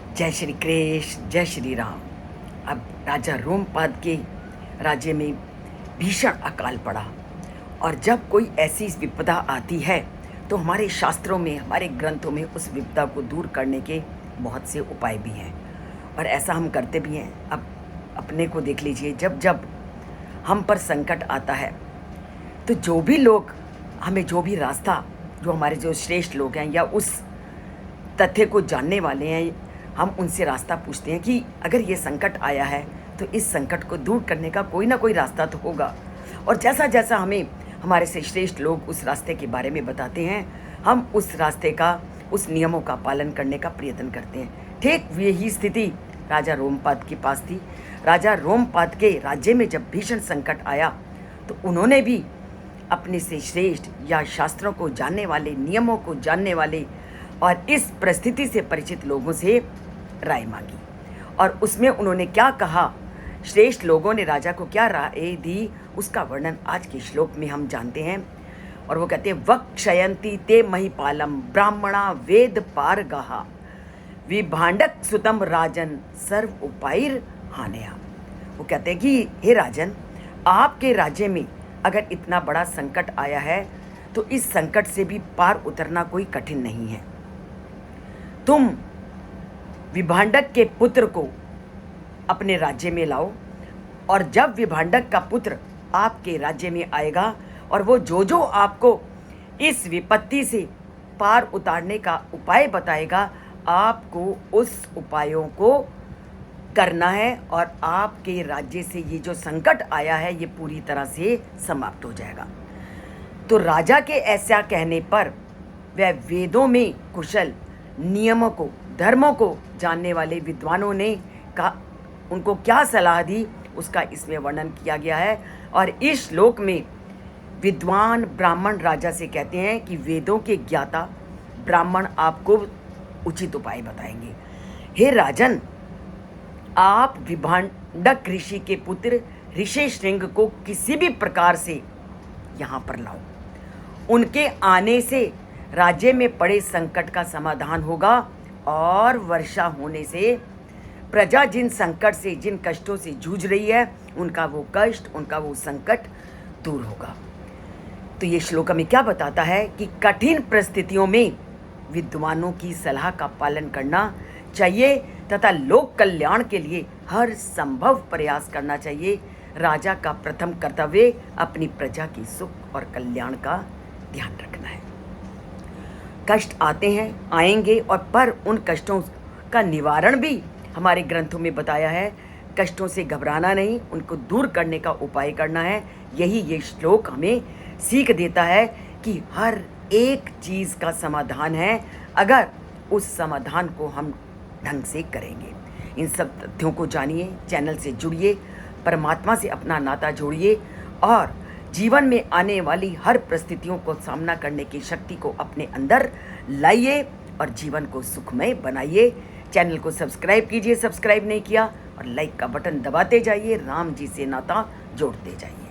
जय श्री कृष्ण, जय श्री राम। अब राजा रोमपाद के राज्य में भीषण अकाल पड़ा। और जब कोई ऐसी विपदा आती है तो हमारे शास्त्रों में, हमारे ग्रंथों में उस विपदा को दूर करने के बहुत से उपाय भी हैं और ऐसा हम करते भी हैं। अब अपने को देख लीजिए, जब जब हम पर संकट आता है तो जो भी लोग हमें, जो भी रास्ता, जो हमारे जो श्रेष्ठ लोग हैं या उस तथ्य को जानने वाले हैं, हम उनसे रास्ता पूछते हैं कि अगर ये संकट आया है तो इस संकट को दूर करने का कोई ना कोई रास्ता तो होगा। और जैसा जैसा हमें हमारे से श्रेष्ठ लोग उस रास्ते के बारे में बताते हैं, हम उस रास्ते का, उस नियमों का पालन करने का प्रयत्न करते हैं। ठीक यही स्थिति राजा रोमपाद के पास थी। राजा रोमपाद के राज्य में जब भीषण संकट आया तो उन्होंने भी अपने से श्रेष्ठ या शास्त्रों को जानने वाले, नियमों को जानने वाले और इस परिस्थिति से परिचित लोगों से राय मांगी। और उसमें उन्होंने क्या कहा, श्रेष्ठ लोगों ने राजा को क्या राय दी, उसका वर्णन आज के श्लोक में हम जानते हैं। और वो कहते हैं, वक्षयंती ते महिपालम ब्राह्मणा वेद पारगहा विभांडक सुतम राजन सर्व उपायर हानया। वो कहते हैं कि हे राजन, आपके राज्य में अगर इतना बड़ा संकट आया है तो इस संकट से भी पार उतरना कोई कठिन नहीं है। तुम विभांडक के पुत्र को अपने राज्य में लाओ और जब विभांडक का पुत्र आपके राज्य में आएगा और वो जो जो आपको इस विपत्ति से पार उतारने का उपाय बताएगा, आपको उस उपायों को करना है और आपके राज्य से ये जो संकट आया है ये पूरी तरह से समाप्त हो जाएगा। तो राजा के ऐसा कहने पर वह वेदों में कुशल, नियमों को, धर्मों को जानने वाले विद्वानों ने उनको क्या सलाह दी, उसका इसमें वर्णन किया गया है। और इस श्लोक में विद्वान ब्राह्मण राजा से कहते हैं कि वेदों के ज्ञाता ब्राह्मण आपको उचित उपाय बताएंगे। हे राजन, आप विभांडक ऋषि के पुत्र ऋषिशृंग को किसी भी प्रकार से यहाँ पर लाओ। उनके आने से राज्य में पड़े संकट का समाधान होगा और वर्षा होने से प्रजा जिन संकट से, जिन कष्टों से जूझ रही है, उनका वो कष्ट, उनका वो संकट दूर होगा। तो ये श्लोक हमें क्या बताता है कि कठिन परिस्थितियों में विद्वानों की सलाह का पालन करना चाहिए तथा लोक कल्याण के लिए हर संभव प्रयास करना चाहिए। राजा का प्रथम कर्तव्य अपनी प्रजा की सुख और कल्याण का ध्यान रखना है। कष्ट आते हैं, आएंगे, और पर उन कष्टों का निवारण भी हमारे ग्रंथों में बताया है। कष्टों से घबराना नहीं, उनको दूर करने का उपाय करना है। यही ये श्लोक हमें सीख देता है कि हर एक चीज़ का समाधान है अगर उस समाधान को हम ढंग से करेंगे। इन सब तथ्यों को जानिए, चैनल से जुड़िए, परमात्मा से अपना नाता जोड़िए और जीवन में आने वाली हर परिस्थितियों को सामना करने की शक्ति को अपने अंदर लाइए और जीवन को सुखमय बनाइए। चैनल को सब्सक्राइब कीजिए, सब्सक्राइब नहीं किया, और लाइक का बटन दबाते जाइए। राम जी से नाता जोड़ते जाइए।